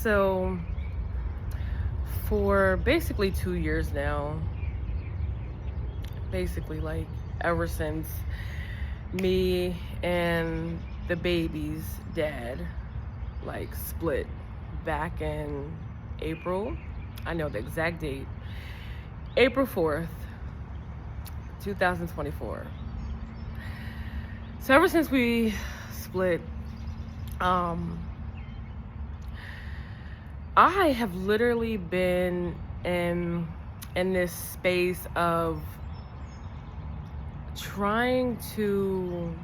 So for basically 2 years now, basically like ever since me and the baby's dad like split back in April. I know the exact date. April 4th, 2024. So ever since we split, um I have literally been in this space of trying to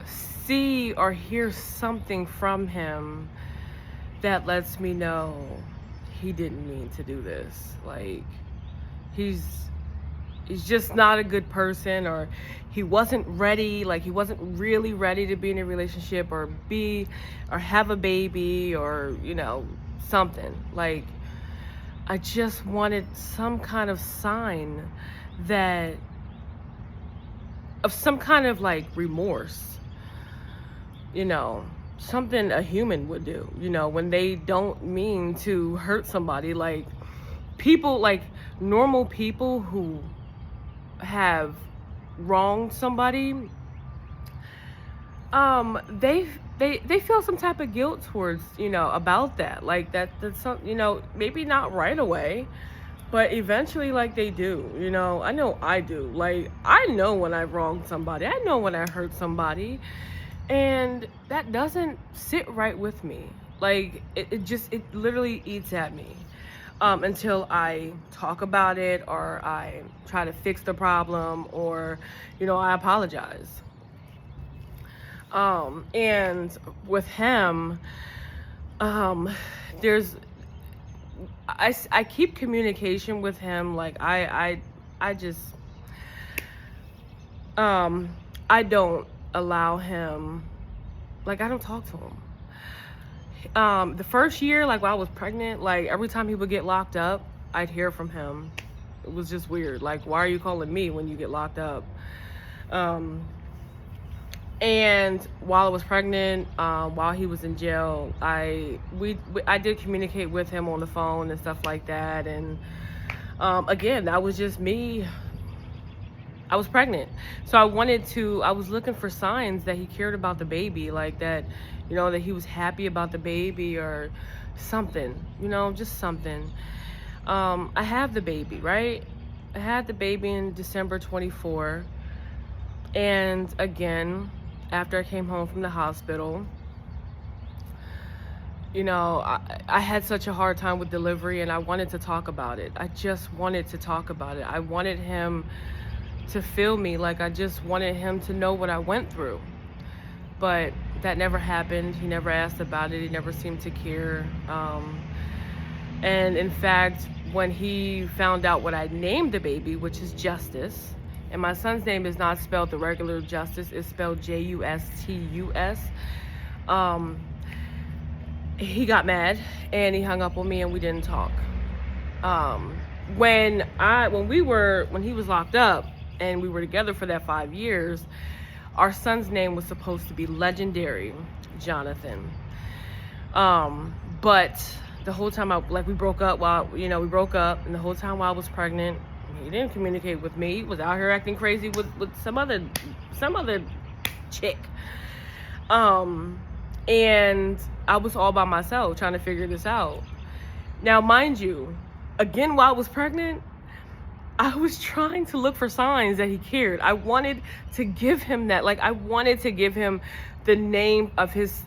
see or hear something from him that lets me know he didn't mean to do this. Like he's he's just not a good person, or he wasn't ready, like he wasn't really ready to be in a relationship or be or have a baby, or something. Like I just wanted some kind of sign that of some kind of like remorse, something a human would do, when they don't mean to hurt somebody. Like people, like normal people who have wronged somebody, they feel some type of guilt towards, about that. Like that's some, maybe not right away, but eventually, like they do. I know I do. Like I know when I wronged somebody, I know when I hurt somebody, and that doesn't sit right with me. Like it literally eats at me, until I talk about it, or I try to fix the problem, or I apologize. And with him, um there's I keep communication with him. Like I just um I don't allow him, like I don't talk to him. The first year, like while I was pregnant, like every time he would get locked up, I'd hear from him. It was just weird. Like, why are you calling me when you get locked up? And while I was pregnant, while he was in jail, I did communicate with him on the phone and stuff like that. And again, that was just me. I was pregnant. So I was looking for signs that he cared about the baby, like that, that he was happy about the baby, or something, just something. I have the baby, right? I had the baby in December 24. And again, after I came home from the hospital, I had such a hard time with delivery, and I wanted to talk about it. I just wanted to talk about it. I wanted him to feel me. Like I just wanted him to know what I went through. But that never happened. He never asked about it. He never seemed to care. And in fact, when he found out what I named the baby, which is Justice, and my son's name is not spelled the regular Justice, it's spelled Justus. He got mad and he hung up on me, and we didn't talk. When he was locked up and we were together for that 5 years, our son's name was supposed to be Legendary Jonathan. But the whole time we broke up, and the whole time while I was pregnant, he didn't communicate with me. He was out here acting crazy with some other chick. And I was all by myself trying to figure this out. Now, mind you, again, while I was pregnant, I was trying to look for signs that he cared. I wanted to give him that. Like I wanted to give him the name of his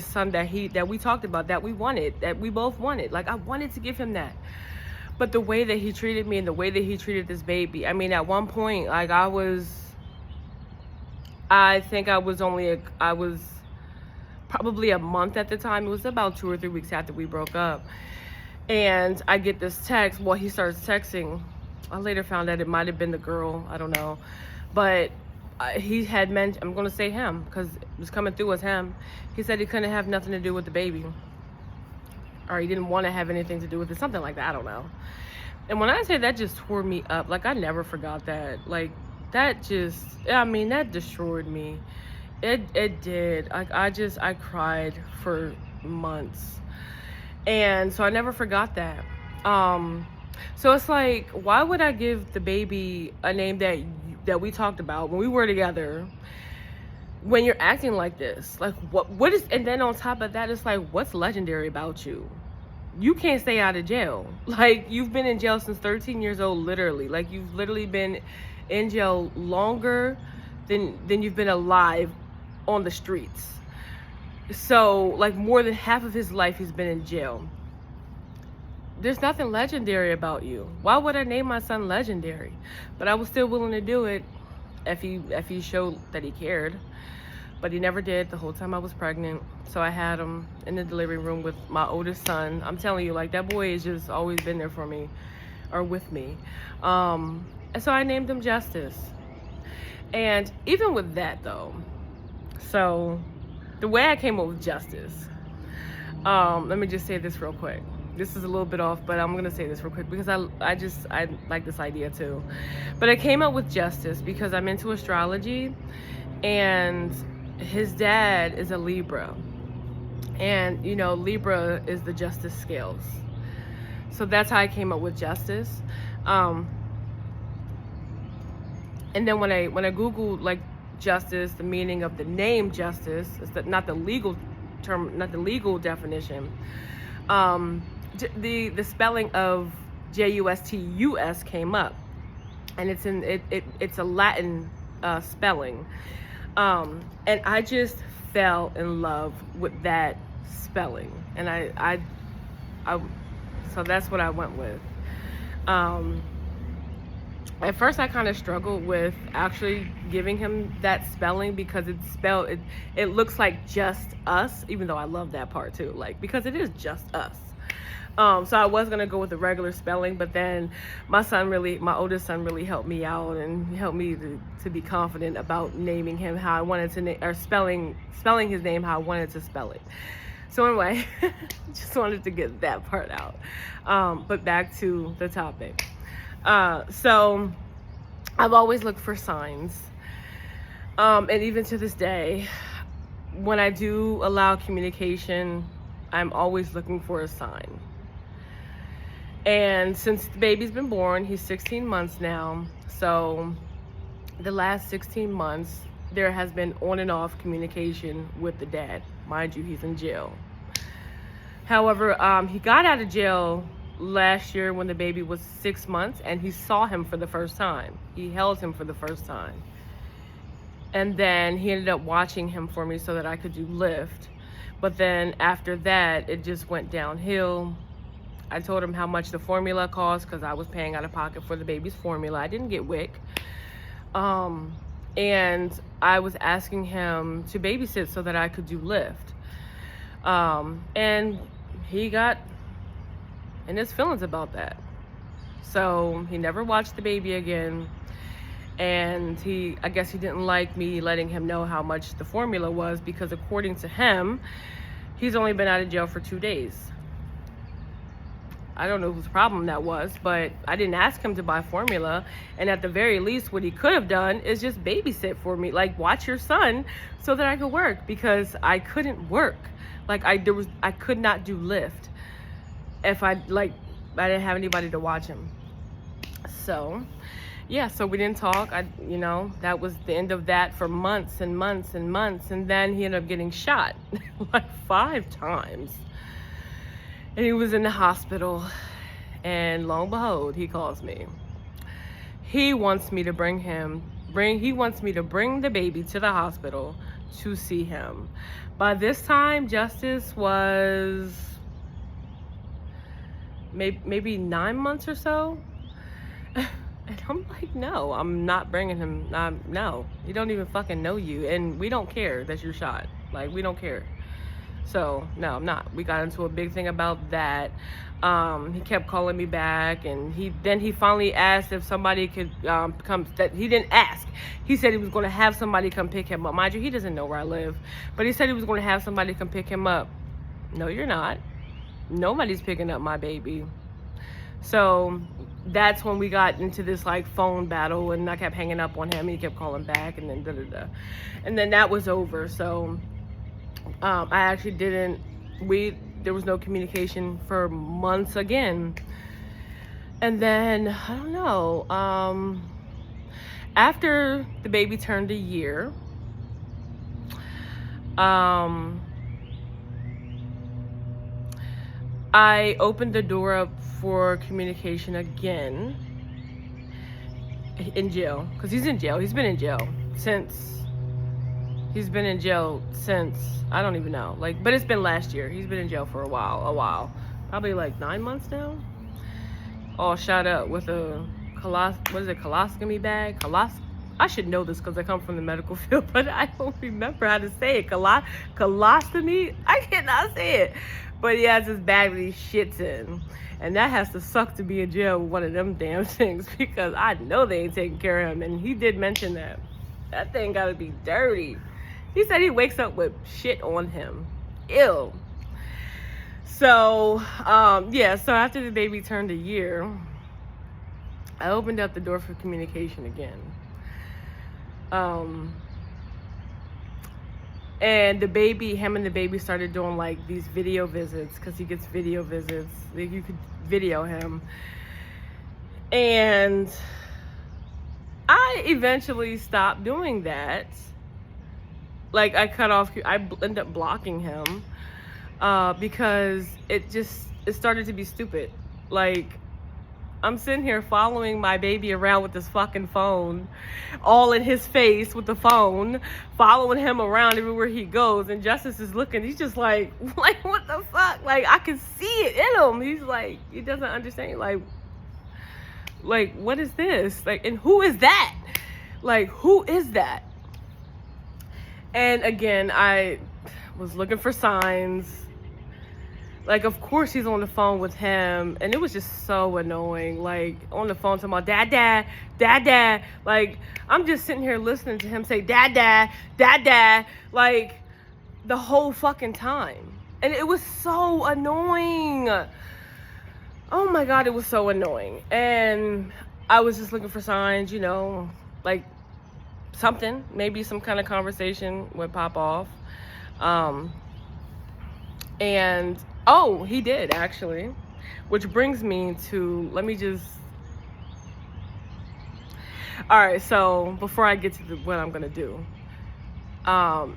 son that we talked about, that we both wanted. Like I wanted to give him that. But the way that he treated me and the way that he treated this baby, I mean, at one point, like I was probably a month at the time. It was about 2 or 3 weeks after we broke up. And I get this text. Well, he starts texting. I later found out it might have been the girl. I don't know. But he had mentioned, I'm going to say him because it was coming through as him. He said he couldn't have nothing to do with the baby. Or he didn't want to have anything to do with it. Something like that. I don't know. And when I say that, just tore me up. Like I never forgot that. Like that that destroyed me. It did. I cried for months. And so I never forgot that. Um, so it's like, why would I give the baby a name that we talked about when we were together when you're acting like this? Like, what is, and then on top of that, it's like, what's legendary about you? You can't stay out of jail. Like, you've been in jail since 13 years old, literally. Like, you've literally been in jail longer than you've been alive on the streets. So, like, more than half of his life he's been in jail. There's nothing legendary about you. Why would I name my son Legendary? But I was still willing to do it if he showed that he cared. But he never did the whole time I was pregnant. So I had him in the delivery room with my oldest son. I'm telling you, like, that boy has just always been there for me, or with me. And so I named him Justice. And even with that, though, so the way I came up with Justice, let me just say this real quick. This is a little bit off, but I'm gonna say this real quick because I like this idea too. But I came up with Justice because I'm into astrology, and his dad is a Libra, and you know, Libra is the justice scales. So that's how I came up with Justice. And then when I googled like justice, the meaning of the name Justice is that not the legal term, not the legal definition. The spelling of Justus came up, and it's a Latin spelling. And I just fell in love with that spelling, and I so that's what I went with. At first I kind of struggled with actually giving him that spelling because it looks like Just Us, even though I love that part too, like, because it is Just Us. So I was gonna go with the regular spelling, but then my oldest son really helped me out and helped me to be confident about naming him how I wanted to or spelling his name how I wanted to spell it. So anyway, just wanted to get that part out. But back to the topic. So I've always looked for signs. And even to this day, when I do allow communication, I'm always looking for a sign. And since the baby's been born, he's 16 months now. So the last 16 months, there has been on and off communication with the dad. Mind you, he's in jail. However, he got out of jail last year when the baby was 6 months, and he saw him for the first time. He held him for the first time. And then he ended up watching him for me so that I could do Lyft. But then after that, it just went downhill. I told him how much the formula cost because I was paying out of pocket for the baby's formula. I didn't get WIC. And I was asking him to babysit so that I could do Lyft. And he got in his feelings about that. So he never watched the baby again. And I guess he didn't like me letting him know how much the formula was because according to him, he's only been out of jail for 2 days. I don't know whose problem that was, but I didn't ask him to buy formula. And at the very least, what he could have done is just babysit for me, like watch your son so that I could work, because I couldn't work. Like I could not do Lyft if I didn't have anybody to watch him. So yeah, so we didn't talk. That was the end of that for months and months and months. And then he ended up getting shot like 5 times. And he was in the hospital. And lo and behold, he calls me. He wants me to bring the baby to the hospital to see him. By this time, Justice was maybe 9 months or so. And I'm like, no, I'm not bringing him. No, he don't even fucking know you. And we don't care that you're shot. Like, we don't care. So, no, I'm not. We got into a big thing about that. He kept calling me back. And he finally asked if somebody could come. That he didn't ask. He said he was going to have somebody come pick him up. Mind you, he doesn't know where I live. But he said he was going to have somebody come pick him up. No, you're not. Nobody's picking up my baby. So that's when we got into this like phone battle, and I kept hanging up on him, and he kept calling back, and then and then that was over. So I actually there was no communication for months again. And then I don't know, after the baby turned a year, I opened the door up for communication again in jail, because he's in jail. He's been in jail since I don't even know, like, but it's been last year. He's been in jail for a while, probably like 9 months now. All shot up with a colostomy bag. I should know this because I come from the medical field, but I don't remember how to say it. Colostomy? I cannot say it. But he has this bag that he shits in. And that has to suck to be in jail with one of them damn things, because I know they ain't taking care of him. And he did mention that. That thing gotta be dirty. He said he wakes up with shit on him. Ew. So, yeah, so after the baby turned a year, I opened up the door for communication again. And him and the baby started doing like these video visits, because he gets video visits. Like, you could video him. And I eventually stopped doing that. Like, I ended up blocking him, because it started to be stupid. Like, I'm sitting here following my baby around with this fucking phone, all in his face with the phone, following him around everywhere he goes, and Justice is looking. He's just like what the fuck? Like, I can see it in him. He's like, he doesn't understand. Like, what is this? Like, and who is that? Like, who is that? And again, I was looking for signs. Like, of course he's on the phone with him, and it was just so annoying. Like, on the phone talking about dad, dad, dad, dad. Like, I'm just sitting here listening to him say dad, dad, dad, dad, like, the whole fucking time. And it was so annoying. Oh my God, it was so annoying. And I was just looking for signs, you know, like something, maybe some kind of conversation would pop off. And oh, he did actually, which brings me to, all right, so before I get to what I'm gonna do,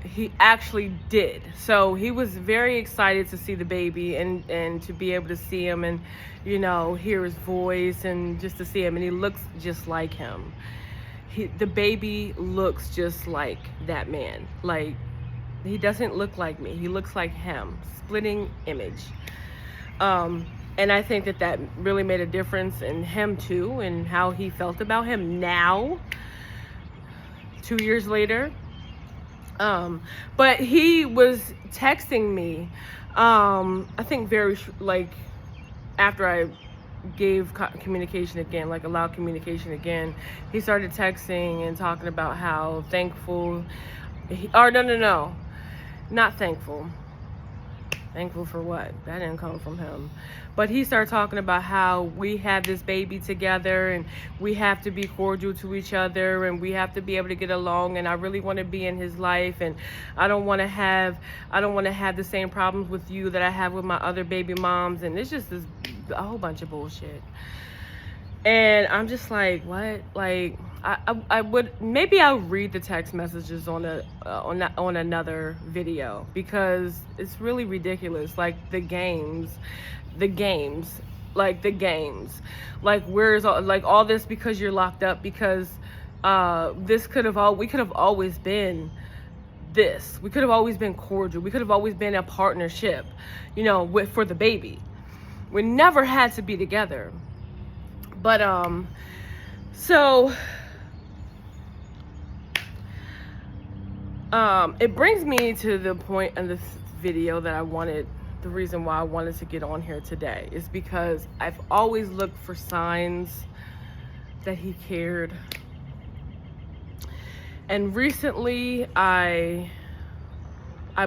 he actually did. So he was very excited to see the baby and to be able to see him and, you know, hear his voice and just to see him, and he looks just like him. The baby looks just like that man. Like, he doesn't look like me. He looks like him. Splitting image. And I think that really made a difference in him too, and how he felt about him now, 2 years later. But he was texting me, I think after I gave communication again, like allowed communication again, he started texting and talking about how thankful, not thankful. Thankful for what? That didn't come from him. But he started talking about how we have this baby together and we have to be cordial to each other and we have to be able to get along, and I really want to be in his life, and I don't want to have the same problems with you that I have with my other baby moms, and it's just a whole bunch of bullshit. And I'm just like, what? Like, I would, maybe I'll read the text messages on another video, because it's really ridiculous. Like the games, like where's all this because you're locked up, because we could have always been this. We could have always been cordial. We could have always been a partnership, you know, for the baby. We never had to be together. But so it brings me to the point in this video that the reason why I wanted to get on here today is because I've always looked for signs that he cared. And recently I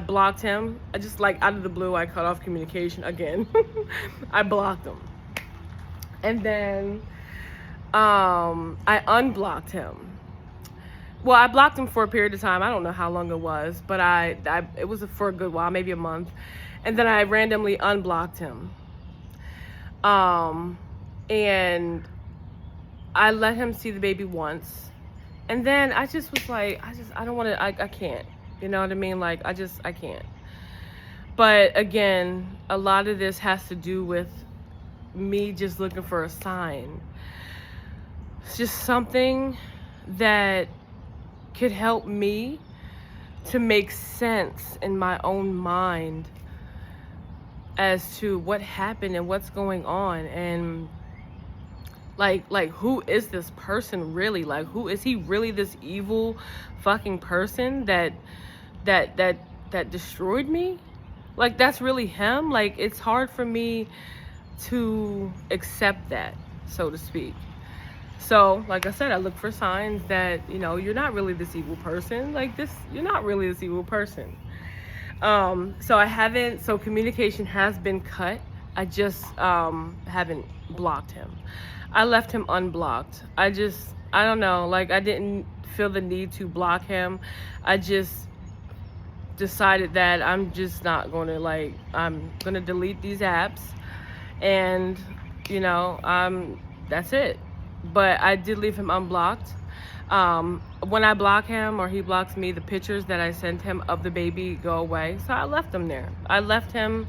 blocked him. I just, like, out of the blue, I cut off communication again. I blocked him. And then I unblocked him. Well, I blocked him for a period of time. I don't know how long it was, but it was for a good while, maybe a month. And then I randomly unblocked him. And I let him see the baby once. And then I just was like, I don't want to, I can't. You know what I mean? Like, I can't. But again, a lot of this has to do with me just looking for a sign. It's just something that could help me to make sense in my own mind as to what happened and what's going on, and like who is this person really? Like, who is he really? This evil fucking person that destroyed me? Like, that's really him? Like, it's hard for me to accept that, so to speak. So, like I said, I look for signs that, you know, you're not really this evil person. Like, you're not really this evil person. So communication has been cut. I just haven't blocked him. I left him unblocked. I don't know, like, I didn't feel the need to block him. I just decided that I'm just not going to, like, I'm going to delete these apps, and, you know, that's it. But I did leave him unblocked. When I block him or he blocks me, the pictures that I sent him of the baby go away. So I left him there. I left him.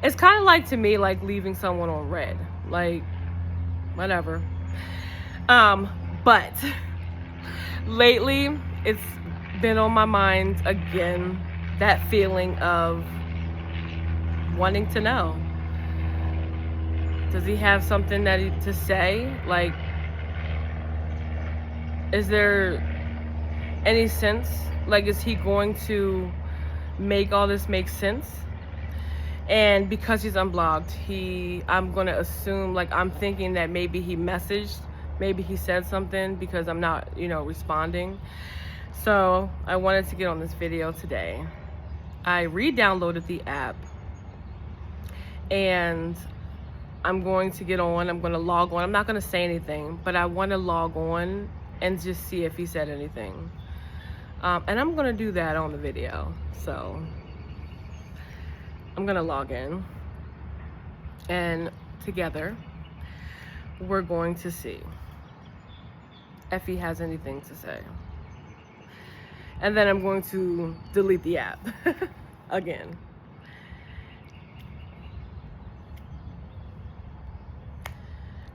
It's kind of like, to me, like leaving someone on red. Like, whatever. But lately, it's been on my mind again, that feeling of wanting to know. Does he have something to say? Like, is there any sense? Like, is he going to make all this make sense? And because he's unblocked, I'm going to assume, like, I'm thinking that maybe he messaged, maybe he said something because I'm not, you know, responding. So I wanted to get on this video today. I re-downloaded the app, and I'm going to get on. I'm going to log on. I'm not going to say anything, but I want to log on and just see if he said anything. And I'm going to do that on the video. So I'm going to log in, and together we're going to see if he has anything to say. And then I'm going to delete the app again.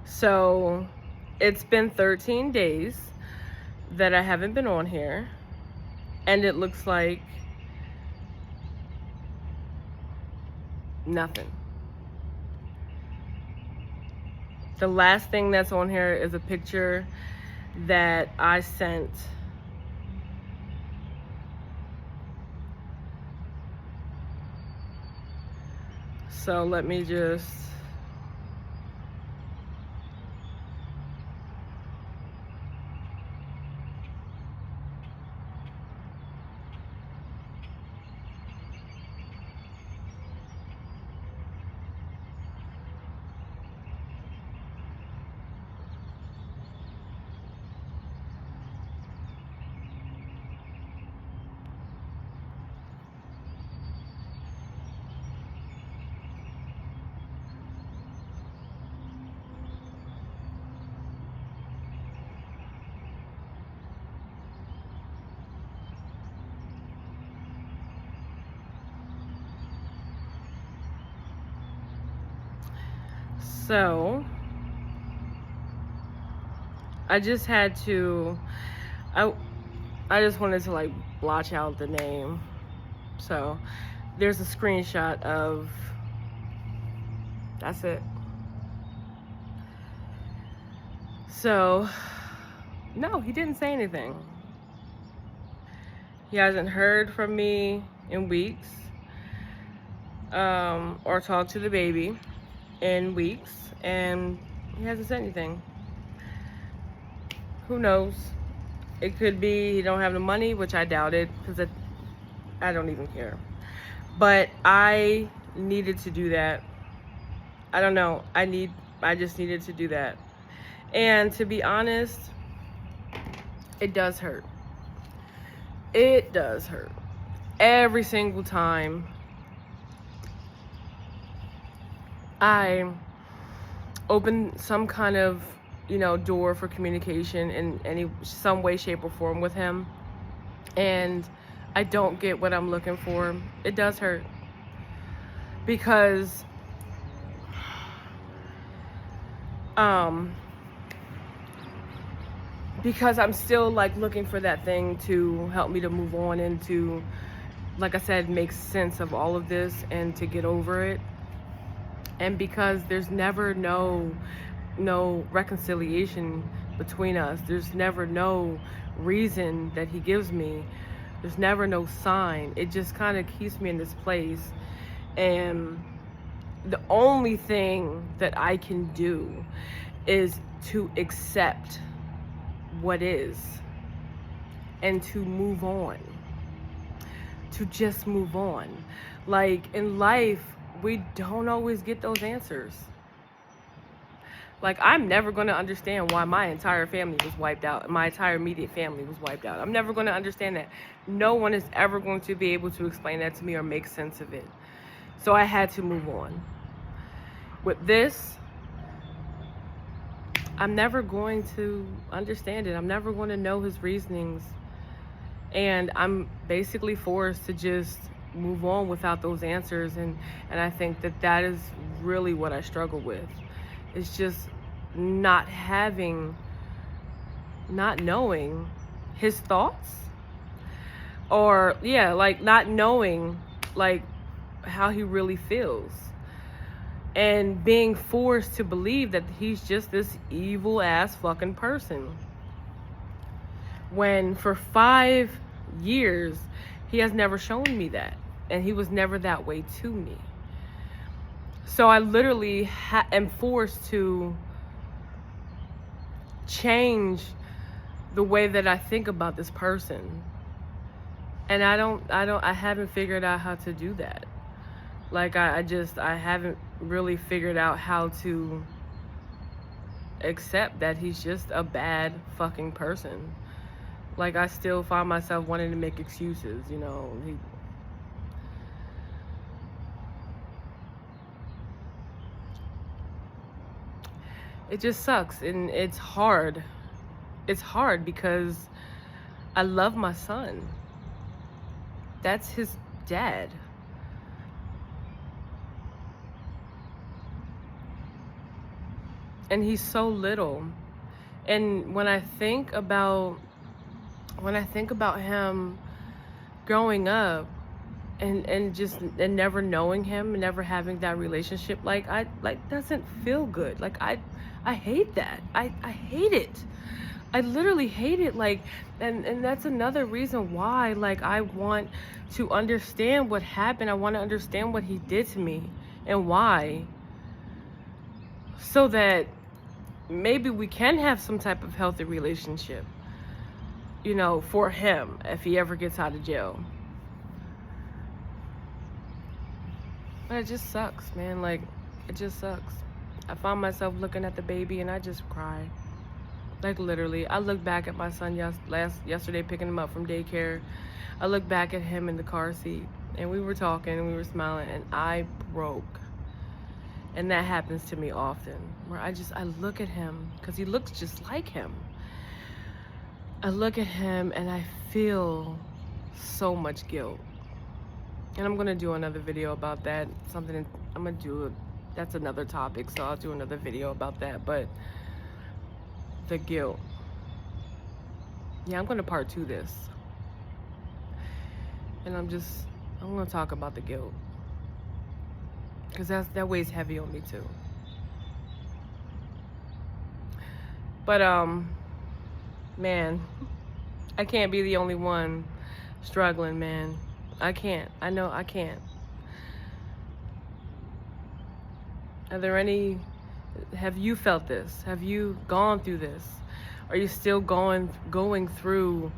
So it's been 13 days that I haven't been on here, and it looks like nothing. The last thing that's on here is a picture that I sent so let me just So I just had to, I just wanted to, like, blotch out the name. So there's a screenshot of, that's it. So no, he didn't say anything. He hasn't heard from me in weeks, or talked to the baby in weeks, and he hasn't said anything. Who knows? It could be he don't have the money, which I doubt it, because I don't even care. But I needed to do that. I don't know. I just needed to do that. And to be honest, it does hurt. It does hurt. Every single time I open some kind of, door for communication in some way, shape, or form with him, and I don't get what I'm looking for, it does hurt. Because I'm still like looking for that thing to help me to move on and to, like I said, make sense of all of this and to get over it. And because there's never no reconciliation between us. There's never no reason that he gives me. There's never no sign. It just kind of keeps me in this place. And the only thing that I can do is to accept what is and to move on. To just move on. Like in life, we don't always get those answers. Like, I'm never going to understand why my entire family was wiped out. My entire immediate family was wiped out. I'm never going to understand that. No one is ever going to be able to explain that to me or make sense of it. So I had to move on. With this, I'm never going to understand it. I'm never going to know his reasonings. And I'm basically forced to just move on without those answers. And I think that is really what I struggle with. It's just not knowing his thoughts, or like not knowing like how he really feels, and being forced to believe that he's just this evil ass fucking person, when for 5 years he has never shown me that, and he was never that way to me. So I literally am forced to change the way that I think about this person. And I haven't figured out how to do that. Like I haven't really figured out how to accept that he's just a bad fucking person. Like I still find myself wanting to make excuses, It just sucks, and it's hard. It's hard because I love my son. That's his dad. And he's so little. And when I think about him growing up and never knowing him and never having that relationship, doesn't feel good. Like I hate that. I hate it. I literally hate it. Like, and that's another reason why, like, I want to understand what happened. I want to understand what he did to me and why, so that maybe we can have some type of healthy relationship, for him if he ever gets out of jail. But it just sucks, man. Like, it just sucks. I found myself looking at the baby and I just cry. Like literally, I looked back at my son yesterday picking him up from daycare. I looked back at him in the car seat and we were talking and we were smiling and I broke. And that happens to me often, where I look at him because he looks just like him. I look at him and I feel so much guilt. And I'm gonna do another video about that. That's another topic, so I'll do another video about that. But the guilt. Yeah, I'm gonna part 2 this. And I'm gonna talk about the guilt. Because that weighs heavy on me too. But man, I can't be the only one struggling, man. I can't. I know I can't. Have you felt this? Have you gone through this? Are you still going through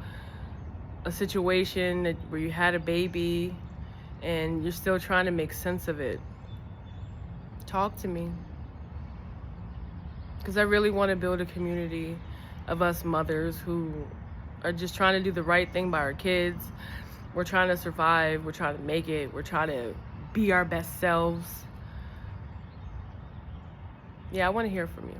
a situation where you had a baby and you're still trying to make sense of it? Talk to me. because I really want to build a community of us mothers who are just trying to do the right thing by our kids. We're trying to survive. We're trying to make it. We're trying to be our best selves. Yeah, I want to hear from you.